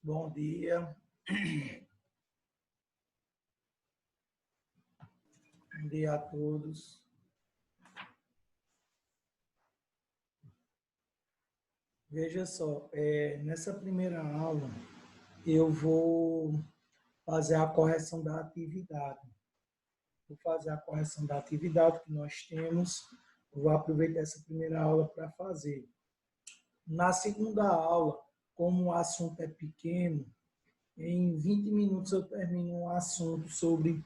Bom dia. Bom dia a todos. Veja só, nessa primeira aula eu vou fazer a correção da atividade. Vou fazer a correção da atividade que nós temos. Vou aproveitar essa primeira aula para fazer. Na segunda aula, como o assunto é pequeno, em 20 minutos eu termino um assunto sobre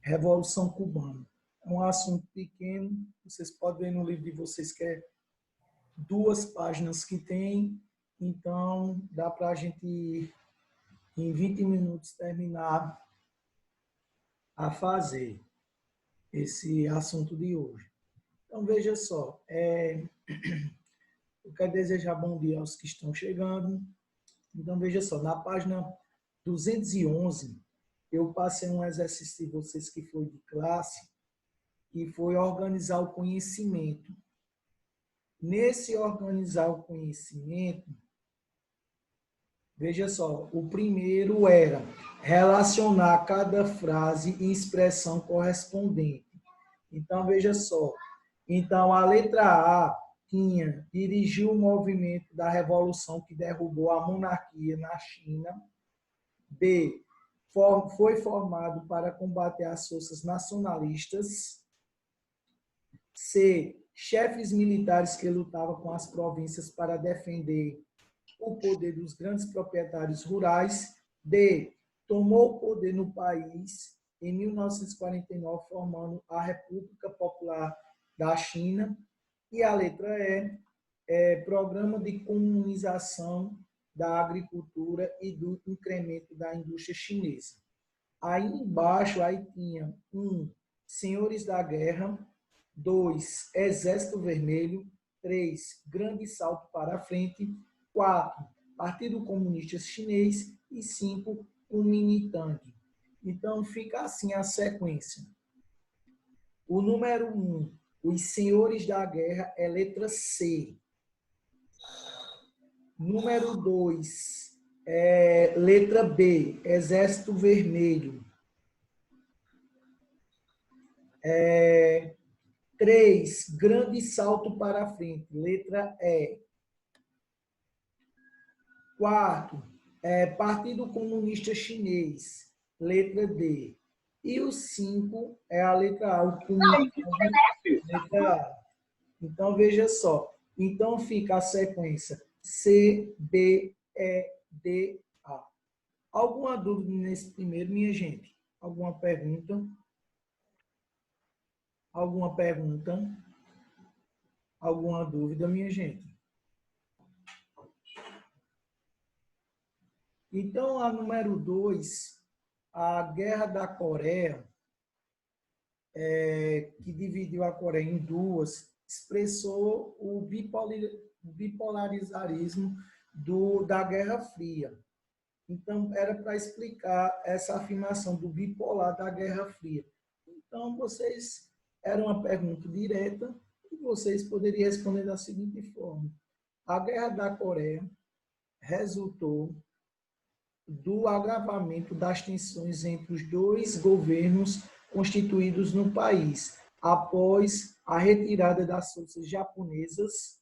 Revolução Cubana. É um assunto pequeno, vocês podem ver no livro de vocês que é 2 páginas que tem, então dá para a gente, em 20 minutos, terminar a fazer esse assunto de hoje. Então, veja só, eu quero desejar bom dia aos que estão chegando. Então, veja só, na página 211, eu passei um exercício de vocês que foi de classe, que foi organizar o conhecimento. Nesse organizar o conhecimento, veja só, o primeiro era relacionar cada frase e expressão correspondente. Então, veja só. Então, a letra A tinha dirigiu o movimento da revolução que derrubou a monarquia na China. B, foi formado para combater as forças nacionalistas. C, chefes militares que lutavam com as províncias para defender o poder dos grandes proprietários rurais. D, tomou o poder no país em 1949, formando a República Popular da China. E a letra E, programa de comunização da agricultura e do incremento da indústria chinesa. Aí embaixo aí tinha 1, senhores da guerra, 2, Exército Vermelho, 3, grande salto para a frente, 4, Partido Comunista Chinês e 5, Kuomintang. Então, fica assim a sequência. O número 1, os senhores da guerra, é letra C. Número 2, letra B, Exército Vermelho. 3, grande salto para a frente, letra E. 4, Partido Comunista Chinês, letra D. E o 5 é a letra A, o Kuomintang, letra A. Então, veja só. Então, fica a sequência C, B, E, D, A. Alguma dúvida nesse primeiro, minha gente? Alguma pergunta? Alguma pergunta? Alguma dúvida, minha gente? Então, a número 2, a Guerra da Coreia, que dividiu a Coreia em duas, expressou o bipolarismo da Guerra Fria. Então, era para explicar essa afirmação do bipolar da Guerra Fria. Então, vocês, era uma pergunta direta e vocês poderiam responder da seguinte forma. A Guerra da Coreia resultou do agravamento das tensões entre os dois governos constituídos no país, após a retirada das forças japonesas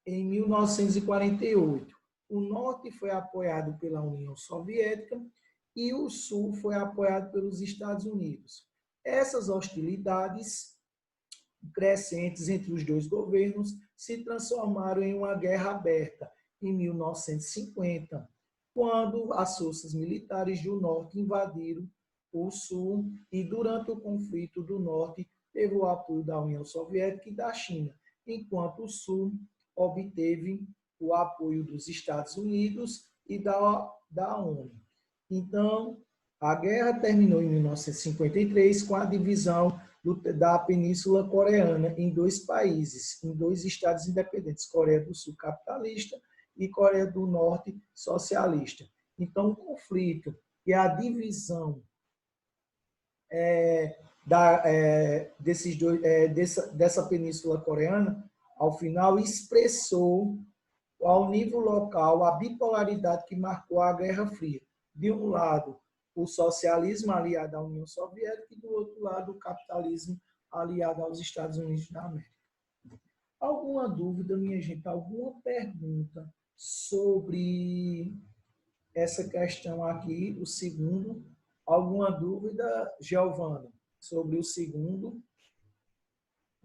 em 1948. O norte foi apoiado pela União Soviética e o sul foi apoiado pelos Estados Unidos. Essas hostilidades crescentes entre os dois governos se transformaram em uma guerra aberta em 1950, quando as forças militares do norte invadiram o sul e, durante o conflito do norte, teve o apoio da União Soviética e da China, enquanto o sul obteve o apoio dos Estados Unidos e da ONU. Então, a guerra terminou em 1953 com a divisão da Península Coreana em 2 países, em 2 estados independentes, Coreia do Sul capitalista e Coreia do Norte socialista. Então, o conflito e a divisão dessa Península Coreana, ao final, expressou ao nível local, a bipolaridade que marcou a Guerra Fria. De um lado, o socialismo aliado à União Soviética e do outro lado, o capitalismo aliado aos Estados Unidos da América. Alguma dúvida, minha gente? Alguma pergunta sobre essa questão aqui, o segundo? Alguma dúvida, Giovana, sobre o segundo?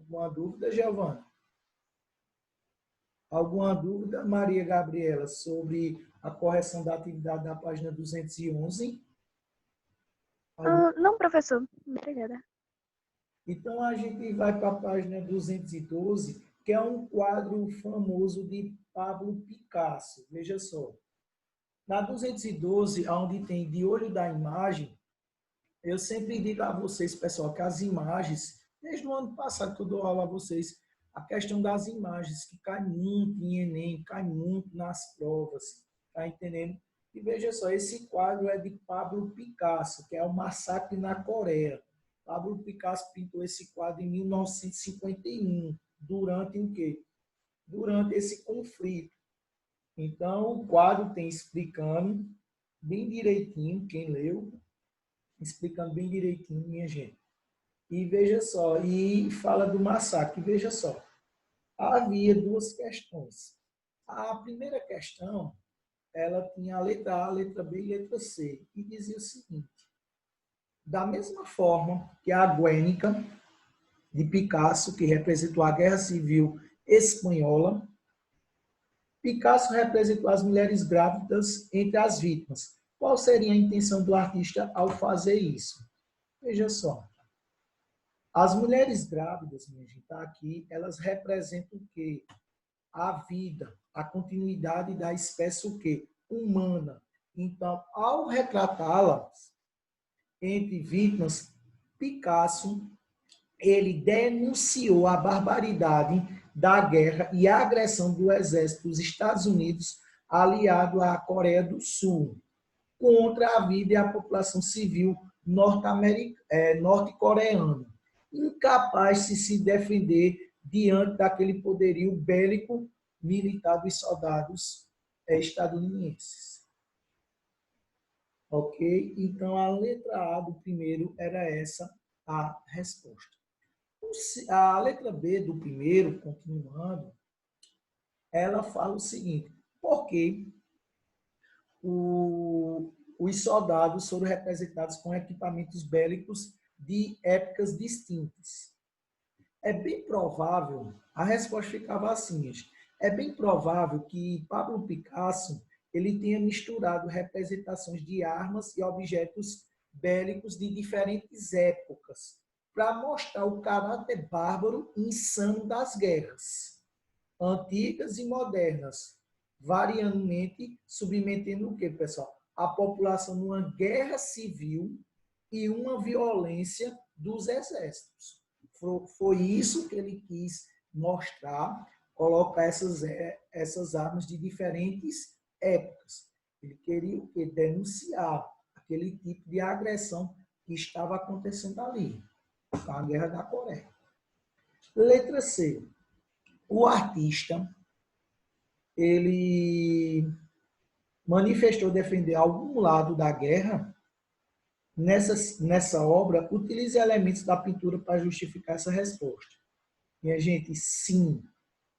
Alguma dúvida, Giovana? Alguma dúvida, Maria Gabriela, sobre a correção da atividade da página 211? Não, professor. Obrigada. Então, a gente vai para a página 212, que é um quadro famoso de Pablo Picasso. Veja só. Na 212, onde tem de olho da imagem, eu sempre digo a vocês, pessoal, que as imagens, desde o ano passado que eu dou aula a vocês, a questão das imagens, que cai muito em Enem, cai muito nas provas, tá entendendo? E veja só, esse quadro é de Pablo Picasso, que é o Massacre na Coreia. Pablo Picasso pintou esse quadro em 1951, durante o quê? Durante esse conflito. Então, o quadro tem explicando bem direitinho, quem leu, explicando bem direitinho, minha gente. E veja só, e fala do massacre, veja só. Havia duas questões. A primeira questão, ela tinha a letra A, a letra B e a letra C, e dizia o seguinte: da mesma forma que a Guernica, de Picasso, que representou a Guerra Civil Espanhola, Picasso representou as mulheres grávidas entre as vítimas. Qual seria a intenção do artista ao fazer isso? Veja só. As mulheres grávidas, minha gente, tá aqui, elas representam o quê? A vida, a continuidade da espécie o quê? Humana. Então, ao retratá-las entre vítimas, Picasso, ele denunciou a barbaridade da guerra e a agressão do exército dos Estados Unidos aliado à Coreia do Sul contra a vida e a população civil norte-coreana, incapaz de se defender diante daquele poderio bélico militar dos soldados estadunidenses. Ok? Então, a letra A do primeiro era essa a resposta. A letra B do primeiro, continuando, ela fala o seguinte: por que os soldados foram representados com equipamentos bélicos de épocas distintas? É bem provável, a resposta ficava assim: é bem provável que Pablo Picasso ele tenha misturado representações de armas e objetos bélicos de diferentes épocas, para mostrar o caráter bárbaro e insano das guerras, antigas e modernas, variamente submetendo o quê, pessoal? A população numa guerra civil e uma violência dos exércitos. Foi isso que ele quis mostrar, colocar essas armas de diferentes épocas. Ele queria o quê? Denunciar aquele tipo de agressão que estava acontecendo ali, com a Guerra da Coreia. Letra C. O artista, ele manifestou defender algum lado da guerra. Nessa obra, utilize elementos da pintura para justificar essa resposta. Minha gente, sim.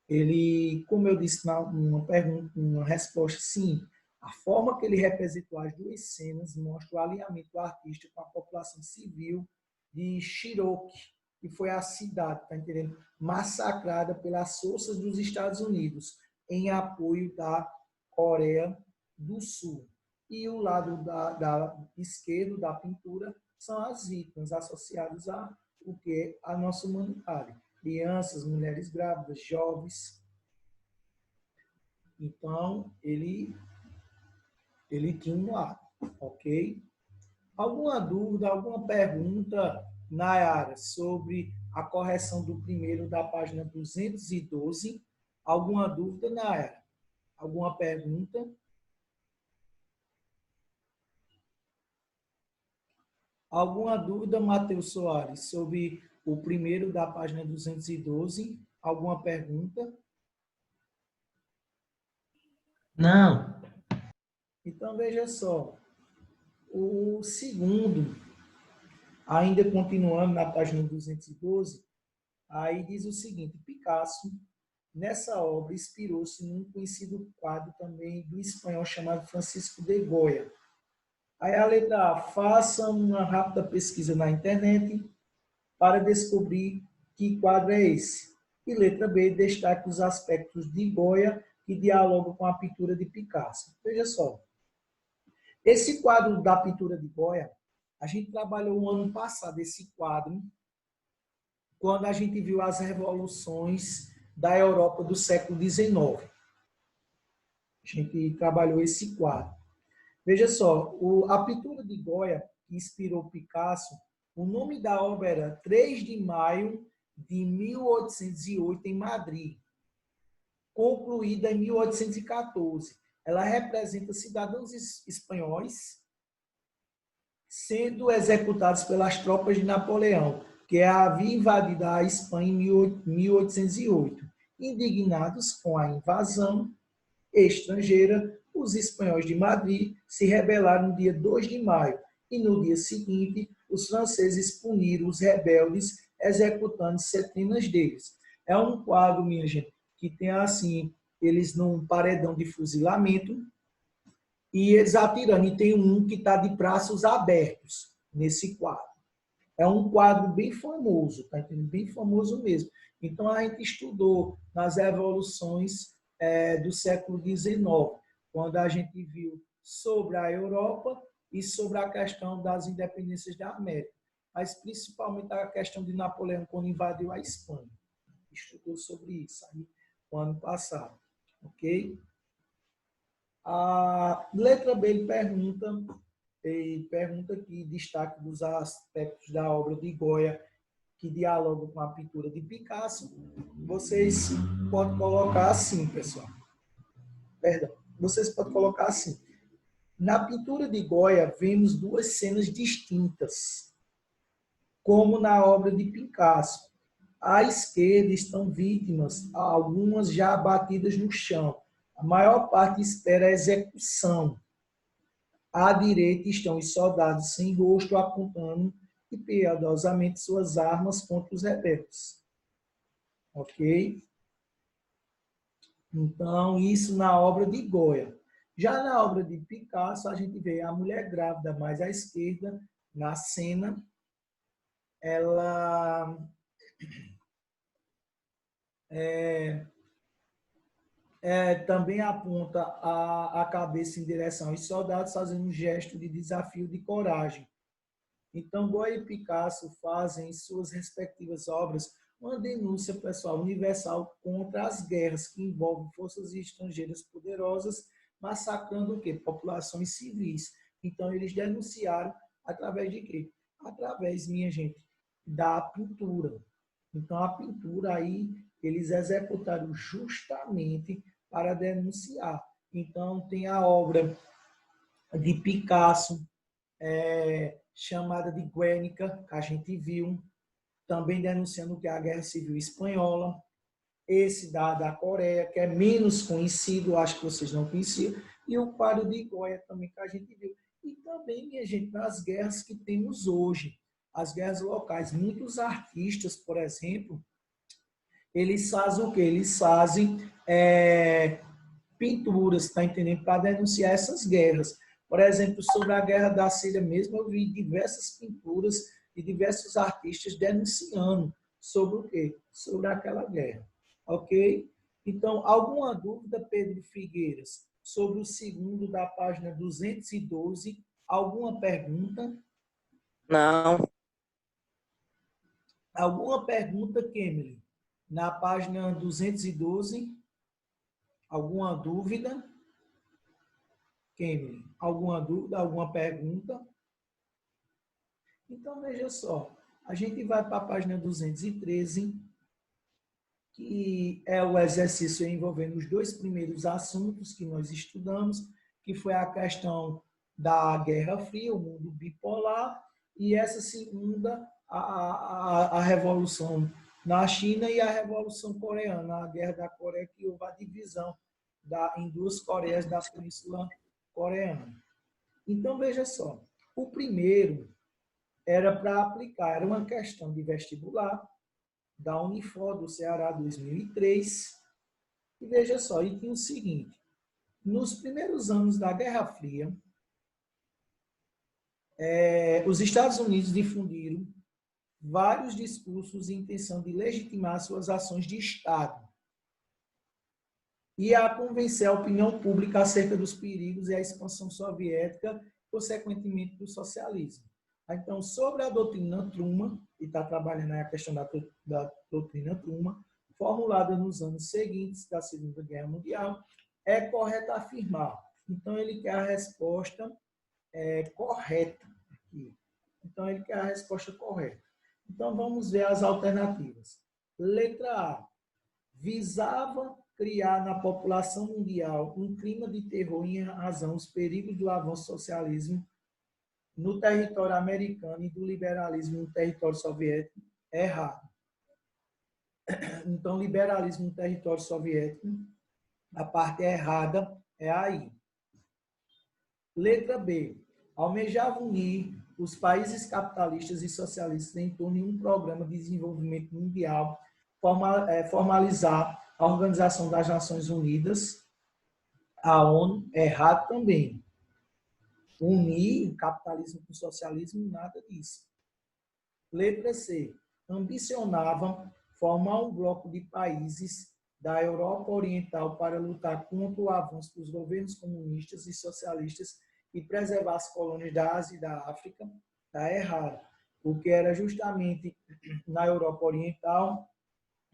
Ele, como eu disse numa pergunta, uma resposta, sim. A forma que ele representou as duas cenas mostra o alinhamento do artista com a população civil de Cherokee, que foi a cidade, tá entendendo? Massacrada pelas forças dos Estados Unidos em apoio da Coreia do Sul. E o lado esquerdo da pintura são as vítimas associadas a o que? A nossa humanidade. Crianças, mulheres grávidas, jovens. Então, ele tinha um lado, ok? Alguma dúvida, alguma pergunta, Nayara, sobre a correção do primeiro da página 212? Alguma dúvida, Nayara? Alguma pergunta? Alguma dúvida, Matheus Soares, sobre o primeiro da página 212? Alguma pergunta? Não. Então, veja só. O segundo, ainda continuando na página 212, aí diz o seguinte: Picasso, nessa obra, inspirou-se num conhecido quadro também do espanhol chamado Francisco de Goya. Aí a letra A, faça uma rápida pesquisa na internet para descobrir que quadro é esse. E letra B, destaque os aspectos de Goya que dialogam com a pintura de Picasso. Veja só, esse quadro da pintura de Goya, a gente trabalhou o ano passado esse quadro, quando a gente viu as revoluções da Europa do século XIX. A gente trabalhou esse quadro. Veja só, a pintura de Goya, que inspirou Picasso, o nome da obra era 3 de maio de 1808, em Madrid, concluída em 1814. Ela representa cidadãos espanhóis sendo executados pelas tropas de Napoleão, que havia invadido a Espanha em 1808. Indignados com a invasão estrangeira, os espanhóis de Madrid se rebelaram no dia 2 de maio e no dia seguinte os franceses puniram os rebeldes, executando centenas deles. É um quadro, minha gente, que tem assim, eles num paredão de fuzilamento e eles atirando. E tem um que está de braços abertos nesse quadro. É um quadro bem famoso, tá entendendo? Bem famoso mesmo. Então, a gente estudou nas revoluções do século XIX, quando a gente viu sobre a Europa e sobre a questão das independências da América, mas principalmente a questão de Napoleão quando invadiu a Espanha. Estudou sobre isso aí no ano passado, ok? A letra B ele pergunta aqui destaque dos aspectos da obra de Goya que dialogam com a pintura de Picasso. Vocês podem colocar assim, pessoal. Perdão. Vocês podem colocar assim. Na pintura de Goya, vemos duas cenas distintas, como na obra de Picasso. À esquerda estão vítimas, algumas já abatidas no chão. A maior parte espera a execução. À direita estão os soldados sem rosto apontando piedosamente suas armas contra os rebeldes. Ok? Então, isso na obra de Goya. Já na obra de Picasso, a gente vê a mulher grávida mais à esquerda, na cena, ela também aponta a cabeça em direção aos soldados, fazendo um gesto de desafio de coragem. Então, Goya e Picasso fazem em suas respectivas obras uma denúncia pessoal universal contra as guerras que envolvem forças estrangeiras poderosas, massacrando o quê? Populações civis. Então, eles denunciaram através de quê? Através, minha gente, da pintura. Então, a pintura aí, eles executaram justamente para denunciar. Então, tem a obra de Picasso, chamada de Guernica, que a gente viu, também denunciando que é a Guerra Civil Espanhola, esse da Coreia, que é menos conhecido, acho que vocês não conheciam, e o quadro de Goya também, que a gente viu. E também, minha gente, nas guerras que temos hoje, as guerras locais, muitos artistas, por exemplo, eles fazem o quê? Eles fazem pinturas, tá entendendo? Para denunciar essas guerras. Por exemplo, sobre a Guerra da Síria mesmo, eu vi diversas pinturas de diversos artistas denunciando sobre o quê? Sobre aquela guerra. Ok? Então, alguma dúvida, Pedro Figueiras, sobre o segundo da página 212? Alguma pergunta? Não. Alguma pergunta, Kemily? Na página 212? Alguma dúvida? Kemily, alguma dúvida, alguma pergunta? Então, veja só, a gente vai para a página 213, que é o exercício envolvendo os dois primeiros assuntos que nós estudamos, que foi a questão da Guerra Fria, o mundo bipolar, e essa segunda, a Revolução na China e a Revolução Coreana, a Guerra da Coreia, que houve a divisão em duas Coreias da Península Coreana. Então, veja só, o primeiro era para aplicar, era uma questão de vestibular da Unifor do Ceará 2003. E veja só, e tinha o seguinte, nos primeiros anos da Guerra Fria, os Estados Unidos difundiram vários discursos em intenção de legitimar suas ações de Estado e a convencer a opinião pública acerca dos perigos e a expansão soviética, consequentemente do socialismo. Então, sobre a doutrina Truman, que está trabalhando aí a questão da doutrina Truman, formulada nos anos seguintes da Segunda Guerra Mundial, é correto afirmar. Então, ele quer a resposta correta aqui. Então, ele quer a resposta correta. Então, vamos ver as alternativas. Letra A. Visava criar na população mundial um clima de terror em razão dos perigos do avanço do socialismo no território americano e do liberalismo no território soviético. Errado. Então, liberalismo no território soviético, a parte errada é aí. Letra B. Almejava unir os países capitalistas e socialistas em torno de um programa de desenvolvimento mundial, formalizar a Organização das Nações Unidas, a ONU. Errado também. Unir o capitalismo com o socialismo, nada disso. Letra C. Ambicionava formar um bloco de países da Europa Oriental para lutar contra o avanço dos governos comunistas e socialistas e preservar as colônias da Ásia e da África. Está errado, porque era justamente na Europa Oriental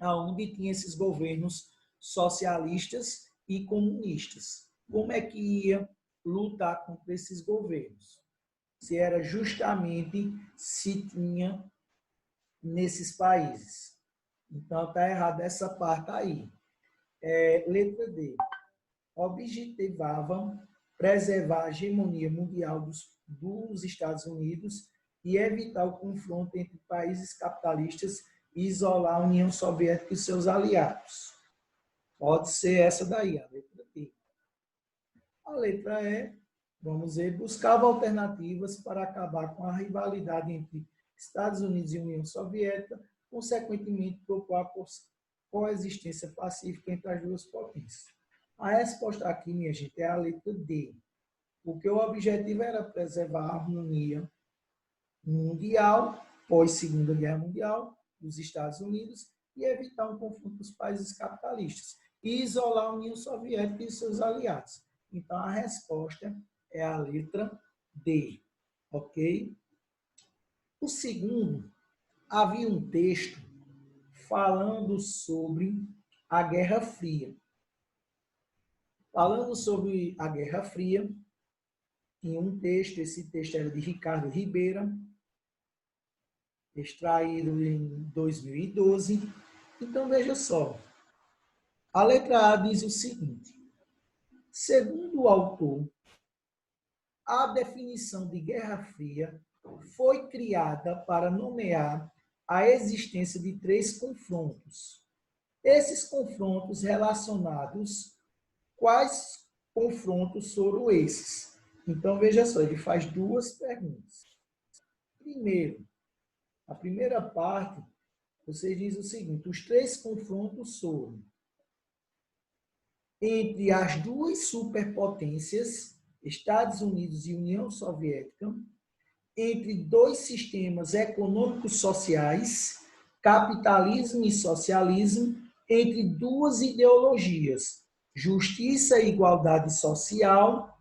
onde tinha esses governos socialistas e comunistas. Como é que ia lutar contra esses governos? Se era justamente se tinha nesses países. Então, está errado essa parte aí. Letra D. Objetivava preservar a hegemonia mundial dos Estados Unidos e evitar o confronto entre países capitalistas e isolar a União Soviética e seus aliados. Pode ser essa daí, a letra D. A letra E, vamos ver, buscava alternativas para acabar com a rivalidade entre Estados Unidos e União Soviética, consequentemente propor a coexistência pacífica entre as duas potências. A resposta aqui, minha gente, é a letra D, porque o objetivo era preservar a harmonia mundial, pós-Segunda Guerra Mundial, dos Estados Unidos, e evitar um confronto dos países capitalistas, e isolar a União Soviética e seus aliados. Então, a resposta é a letra D, ok? O segundo, havia um texto falando sobre a Guerra Fria. Falando sobre a Guerra Fria, em um texto, esse texto era de Ricardo Ribeira, extraído em 2012. Então, veja só. A letra A diz o seguinte: segundo o autor, a definição de Guerra Fria foi criada para nomear a existência de três confrontos. Esses confrontos relacionados, quais confrontos foram esses? Então, veja só, ele faz duas perguntas. Primeiro, a primeira parte, você diz o seguinte: os três confrontos foram entre as duas superpotências, Estados Unidos e União Soviética, entre dois sistemas econômicos sociais, capitalismo e socialismo, entre duas ideologias, justiça e igualdade social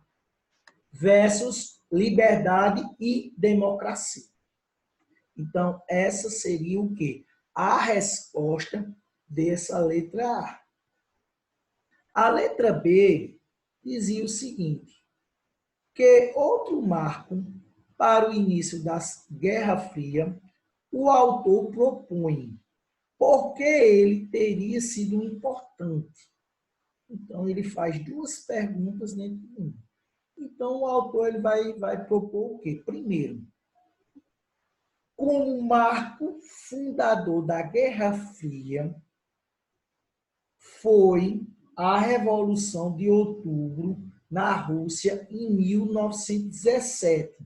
versus liberdade e democracia. Então, essa seria o quê? A resposta dessa letra A. A letra B dizia o seguinte, que outro marco para o início da Guerra Fria, o autor propõe porque ele teria sido importante. Então, ele faz duas perguntas dentro de uma. Então, o autor ele vai propor o quê? Primeiro, como marco fundador da Guerra Fria, foi a Revolução de Outubro na Rússia em 1917,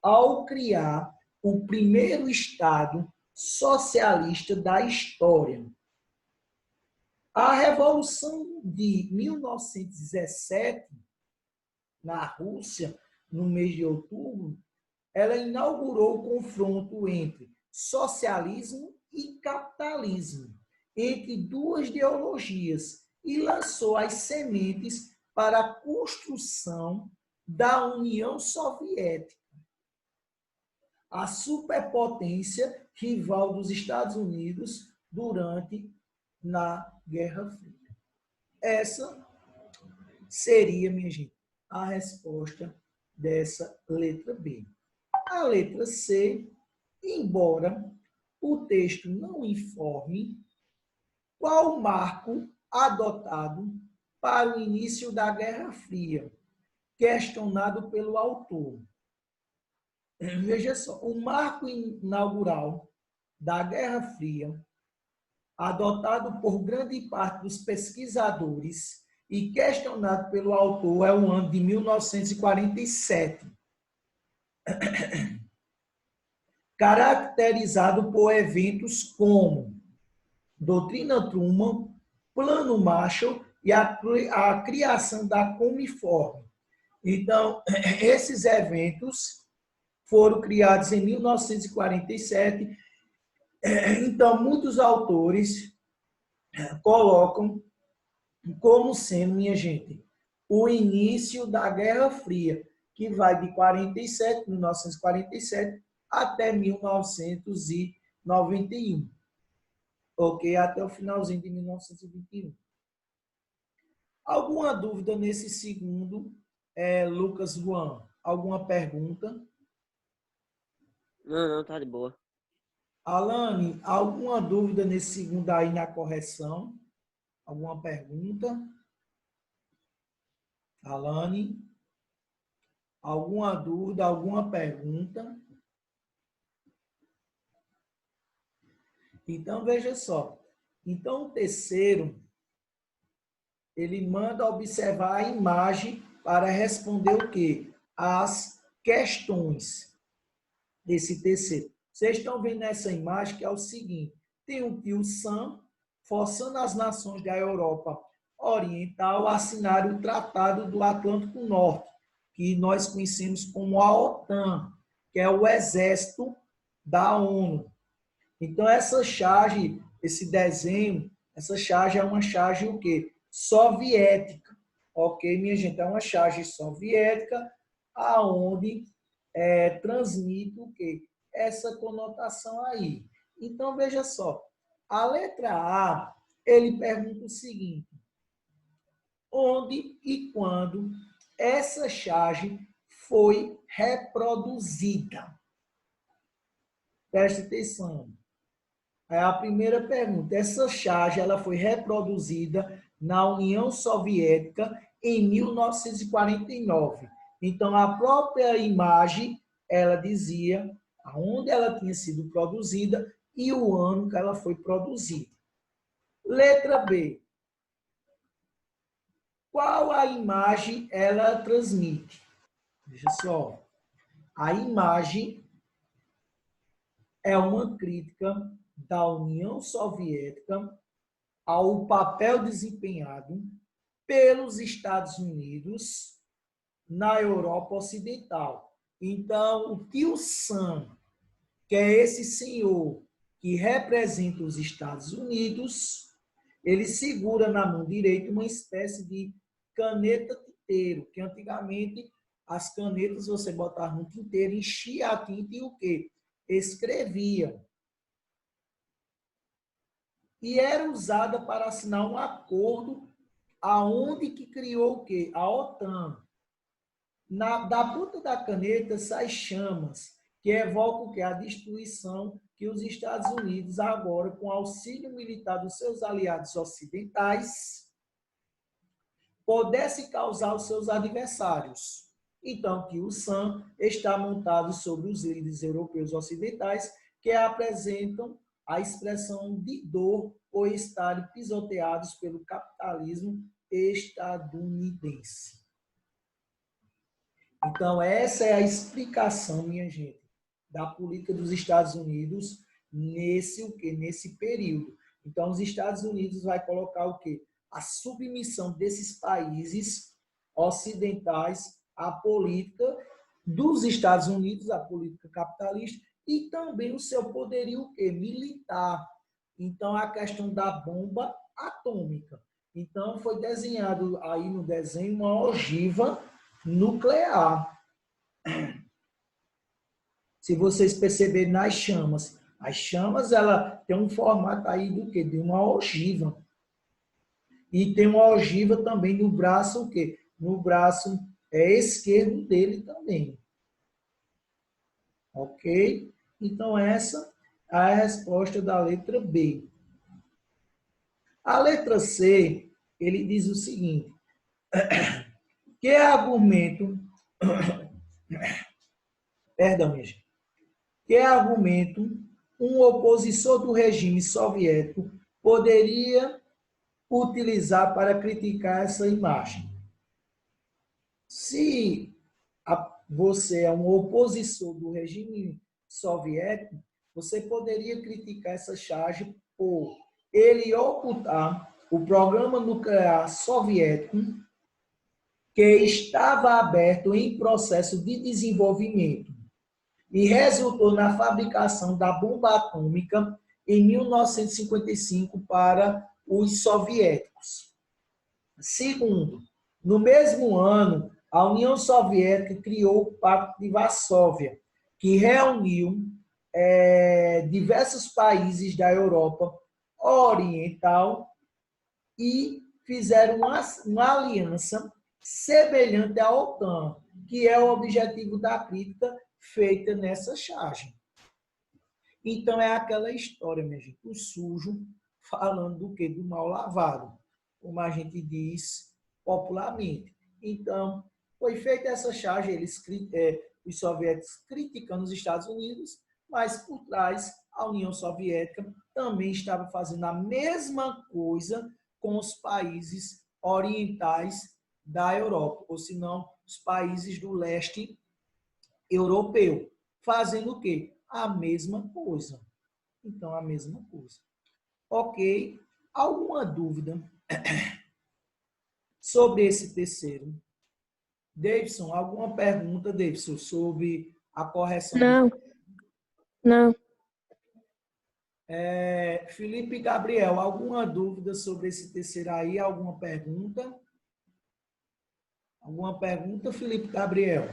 ao criar o primeiro Estado socialista da história. A Revolução de 1917, na Rússia, no mês de outubro, ela inaugurou o confronto entre socialismo e capitalismo, entre duas ideologias, e lançou as sementes para a construção da União Soviética, a superpotência rival dos Estados Unidos durante na Guerra Fria. Essa seria, minha gente, a resposta dessa letra B. A letra C, embora o texto não informe qual o marco adotado para o início da Guerra Fria, questionado pelo autor. Veja só, o marco inaugural da Guerra Fria, adotado por grande parte dos pesquisadores e questionado pelo autor, é o ano de 1947, caracterizado por eventos como Doutrina Truman, Plano Marshall e a criação da Comiform. Então, esses eventos foram criados em 1947. Então, muitos autores colocam como sendo, minha gente, o início da Guerra Fria, que vai de 1947 até 1991. Ok? Até o finalzinho de 1921. Alguma dúvida nesse segundo, Lucas Juan? Alguma pergunta? Não, tá de boa. Alane, alguma dúvida nesse segundo aí na correção? Alguma pergunta? Alane? Alguma dúvida, alguma pergunta? Então, veja só. Então, o terceiro, ele manda observar a imagem para responder o quê? As questões desse terceiro. Vocês estão vendo essa imagem que é o seguinte, tem o tio Sam forçando as nações da Europa Oriental a assinar o Tratado do Atlântico Norte, que nós conhecemos como a OTAN, que é o exército da ONU. Então, essa charge, esse desenho, essa charge é uma charge o quê? Soviética. Ok, minha gente? É uma charge soviética aonde transmite o quê? Essa conotação aí. Então, veja só. A letra A, ele pergunta o seguinte. Onde e quando essa charge foi reproduzida? Preste atenção. É a primeira pergunta. Essa charge ela foi reproduzida na União Soviética em 1949. Então, a própria imagem, ela dizia aonde ela tinha sido produzida e o ano que ela foi produzida. Letra B. Qual a imagem ela transmite? Veja só. A imagem é uma crítica da União Soviética ao papel desempenhado pelos Estados Unidos na Europa Ocidental. Então, o tio Sam, que é esse senhor que representa os Estados Unidos, ele segura na mão direita uma espécie de caneta tinteiro, que antigamente as canetas você botava no tinteiro, enchia a tinta e o quê? Escrevia. E era usada para assinar um acordo aonde que criou o quê? A OTAN. Da ponta da caneta sai chamas, que evocam o quê? A destruição que os Estados Unidos, agora, com auxílio militar dos seus aliados ocidentais, pudesse causar aos seus adversários. Então, que o SAM está montado sobre os líderes europeus ocidentais que apresentam a expressão de dor por estarem pisoteados pelo capitalismo estadunidense. Então, essa é a explicação, minha gente, da política dos Estados Unidos nesse período. Então, os Estados Unidos vai colocar o quê? A submissão desses países ocidentais à política dos Estados Unidos, à política capitalista, e também o seu poderio militar. Então, a questão da bomba atômica. Então, foi desenhado aí no desenho uma ogiva nuclear. Se vocês perceberem nas chamas, as chamas ela tem um formato aí do quê? De uma ogiva. E tem uma ogiva também no braço o quê? No braço esquerdo dele também. Ok? Então essa é a resposta da letra B. A letra C, ele diz o seguinte: que argumento perdão, minha gente, que argumento um opositor do regime soviético poderia utilizar para criticar essa imagem? Se você é um opositor do regime soviético, você poderia criticar essa charge por ele ocultar o programa nuclear soviético que estava aberto em processo de desenvolvimento e resultou na fabricação da bomba atômica em 1955 para os soviéticos. Segundo, no mesmo ano, a União Soviética criou o Pacto de Varsóvia, que reuniu diversos países da Europa Oriental e fizeram uma aliança semelhante à OTAN, que é o objetivo da crítica feita nessa charge. Então, é aquela história, minha gente, o sujo falando do quê? Do mal lavado, como a gente diz popularmente. Então, foi feita essa charge, os soviéticos criticando os Estados Unidos, mas por trás a União Soviética também estava fazendo a mesma coisa com os países orientais da Europa, ou se não, os países do leste europeu, fazendo o quê? A mesma coisa. Então, a mesma coisa. Ok. Alguma dúvida sobre esse terceiro? Davidson, alguma pergunta, Davidson, sobre a correção? Não. Felipe Gabriel, alguma dúvida sobre esse terceiro aí? Alguma pergunta? Alguma pergunta, Felipe Gabriel?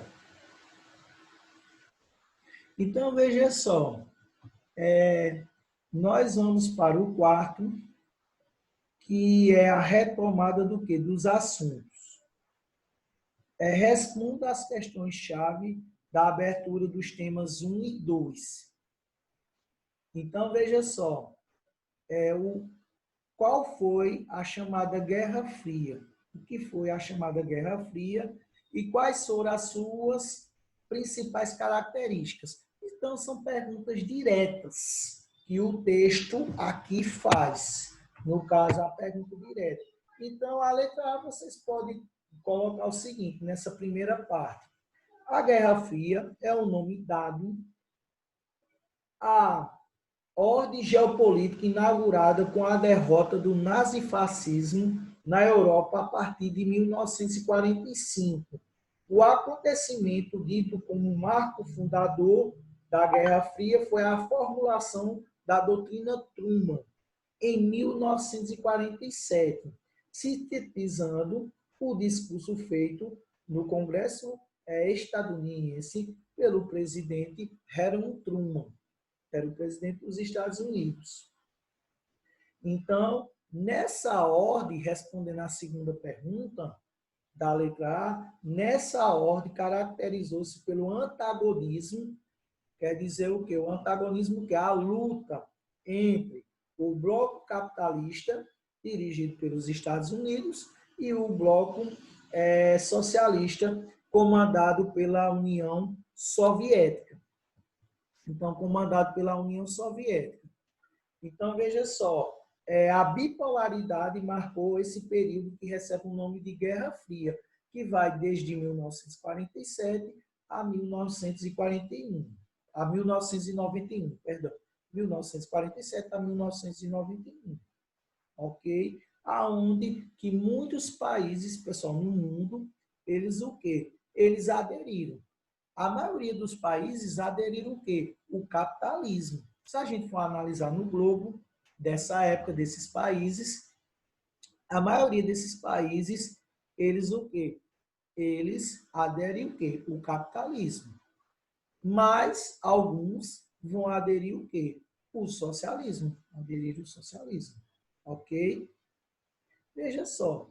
Então, veja só. Nós vamos para o quarto, que é a retomada do quê? Dos assuntos. Responda as questões-chave da abertura dos temas 1 e 2. Então, veja só. Qual foi a chamada Guerra Fria? O que foi a chamada Guerra Fria e quais foram as suas principais características? Então, são perguntas diretas que o texto aqui faz. No caso, a pergunta direta. Então, a letra A, vocês podem colocar o seguinte, nessa primeira parte. A Guerra Fria é o nome dado à ordem geopolítica inaugurada com a derrota do nazifascismo na Europa a partir de 1945. O acontecimento dito como marco fundador da Guerra Fria foi a formulação da doutrina Truman, em 1947, sintetizando o discurso feito no Congresso estadunidense pelo presidente Harry Truman, que era o presidente dos Estados Unidos. Então, nessa ordem, respondendo à segunda pergunta da letra A, nessa ordem caracterizou-se pelo antagonismo, quer dizer o quê? O antagonismo que é a luta entre o bloco capitalista, dirigido pelos Estados Unidos, e o bloco socialista, comandado pela União Soviética. Então, comandado pela União Soviética. Então, veja só, A bipolaridade marcou esse período que recebe o nome de Guerra Fria, que vai desde 1947 a 1941, a 1991, perdão, 1947 a 1991, ok? Aonde que muitos países, pessoal, no mundo, eles o quê? Eles aderiram. A maioria dos países aderiram o quê? O capitalismo. Se a gente for analisar no globo dessa época, desses países, a maioria desses países, eles o quê? Eles aderem o quê? O capitalismo. Mas alguns vão aderir o quê? O socialismo. Aderir o socialismo. Ok? Veja só.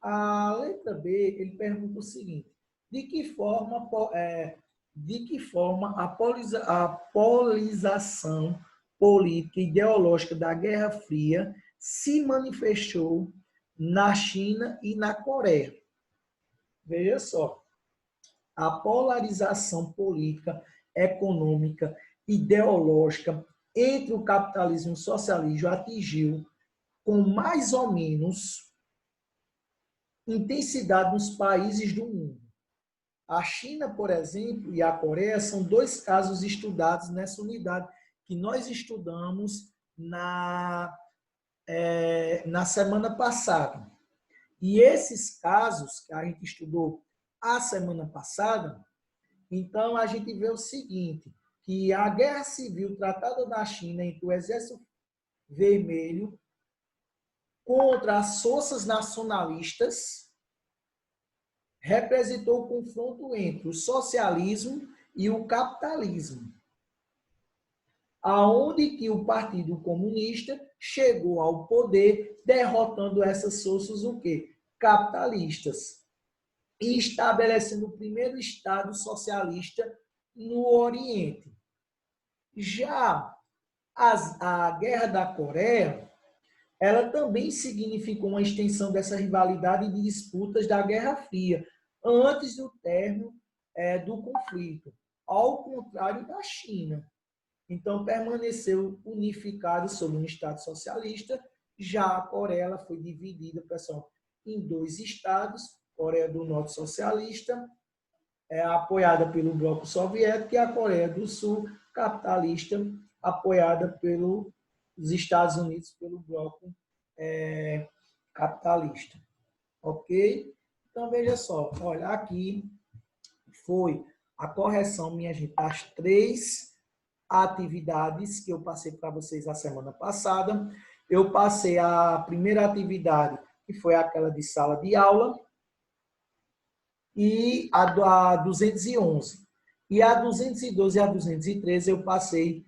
A letra B, ele pergunta o seguinte: de que forma a polarização política e ideológica da Guerra Fria se manifestou na China e na Coreia? Veja só, a polarização política, econômica, ideológica entre o capitalismo e o socialismo atingiu com mais ou menos intensidade nos países do mundo. A China, por exemplo, e a Coreia são dois casos estudados nessa unidade que nós estudamos na semana passada. E esses casos que a gente estudou a semana passada, então a gente vê o seguinte, que a guerra civil tratada na China entre o Exército Vermelho contra as forças nacionalistas representou o confronto entre o socialismo e o capitalismo, aonde que o Partido Comunista chegou ao poder derrotando essas forças o quê? Capitalistas e estabelecendo o primeiro Estado socialista no Oriente. Já a Guerra da Coreia, ela também significou uma extensão dessa rivalidade de disputas da Guerra Fria, antes do término do conflito, ao contrário da China. Então, permaneceu unificado sob um Estado socialista, já a Coreia ela foi dividida, pessoal, em dois estados, Coreia do Norte socialista, apoiada pelo bloco soviético, e a Coreia do Sul capitalista, apoiada pelos Estados Unidos, pelo bloco capitalista. Ok? Então, veja só, olha, aqui foi a correção, minha gente, das 3 atividades que eu passei para vocês a semana passada. Eu passei a primeira atividade, que foi aquela de sala de aula, e a 211. E a 212 e a 213 eu passei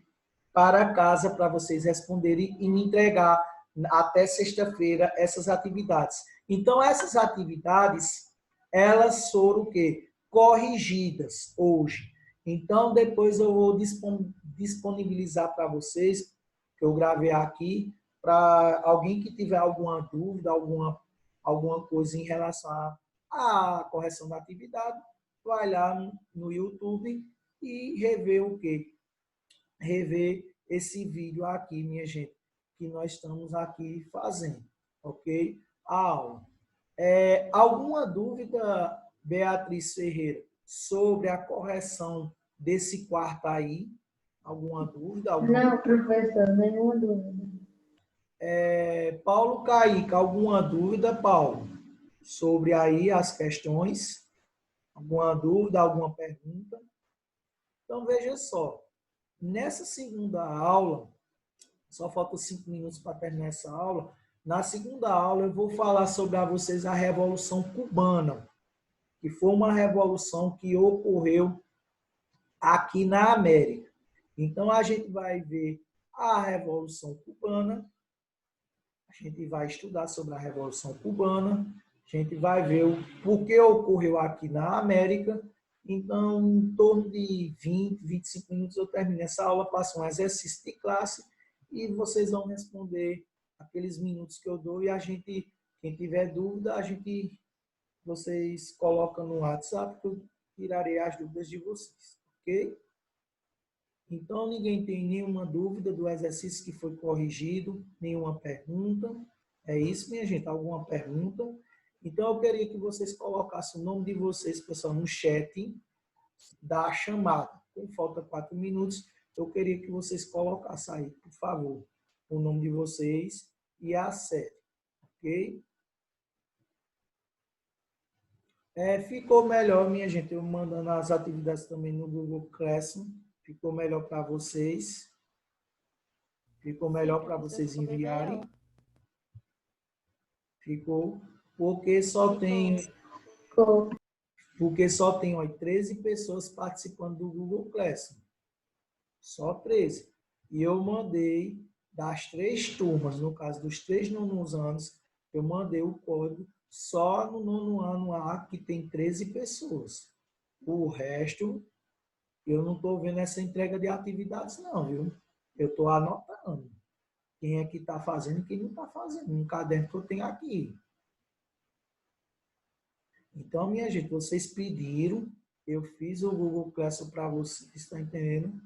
para casa para vocês responderem e me entregar até sexta-feira essas atividades. Então, essas atividades, elas foram o quê? Corrigidas hoje. Então, depois eu vou disponibilizar para vocês, que eu gravei aqui, para alguém que tiver alguma dúvida, alguma coisa em relação à correção da atividade, vai lá no YouTube e rever o quê? Rever esse vídeo aqui, minha gente, que nós estamos aqui fazendo, ok? A aula. Alguma dúvida, Beatriz Ferreira, sobre a correção desse quarto aí? Alguma dúvida? Não, professor, nenhuma dúvida. Paulo Caíca, alguma dúvida, Paulo? Sobre aí as questões? Alguma dúvida, alguma pergunta? Então, veja só. Nessa segunda aula, só faltam 5 minutos para terminar essa aula. Na segunda aula, eu vou falar sobre a vocês a Revolução Cubana, que foi uma revolução que ocorreu aqui na América. Então, a gente vai ver a Revolução Cubana, a gente vai estudar sobre a Revolução Cubana, a gente vai ver o porquê ocorreu aqui na América. Então, em torno de 20, 25 minutos eu termino essa aula, passo um exercício de classe e vocês vão responder aqueles minutos que eu dou e a gente, quem tiver dúvida, vocês colocam no WhatsApp que eu tirarei as dúvidas de vocês, ok? Então, ninguém tem nenhuma dúvida do exercício que foi corrigido, nenhuma pergunta. É isso, minha gente? Alguma pergunta? Então, eu queria que vocês colocassem o nome de vocês, pessoal, no chat da chamada. Com falta 4 minutos, eu queria que vocês colocassem aí, por favor, o nome de vocês e a série, ok? Ficou melhor, minha gente, eu mandando as atividades também no Google Classroom. Ficou melhor para vocês. Ficou melhor para vocês enviarem. Ficou. Porque só tem, Ficou. ó, 13 pessoas participando do Google Classroom. Só 13. E eu mandei das 3 turmas, no caso dos 3 nonos anos, eu mandei o código só no nono ano A, que tem 13 pessoas. O resto, eu não estou vendo essa entrega de atividades, não, viu? Eu estou anotando quem é que está fazendo e quem não está fazendo, no caderno que eu tenho aqui. Então, minha gente, vocês pediram, eu fiz o Google Classroom para vocês, está entendendo?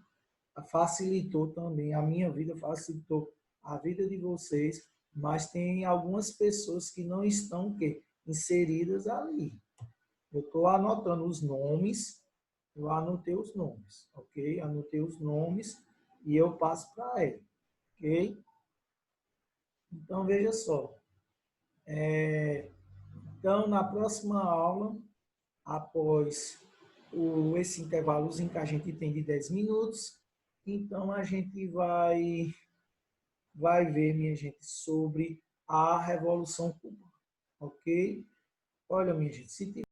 Facilitou também a minha vida, facilitou a vida de vocês, mas tem algumas pessoas que não estão o quê? Inseridas ali. Eu estou anotando os nomes, eu anotei os nomes, ok? Anotei os nomes e eu passo para ele, ok? Então, veja só. Então, na próxima aula, após esse intervalozinho que a gente tem de 10 minutos, então a gente vai ver, minha gente, sobre a Revolução Cubana, ok? Olha, minha gente, se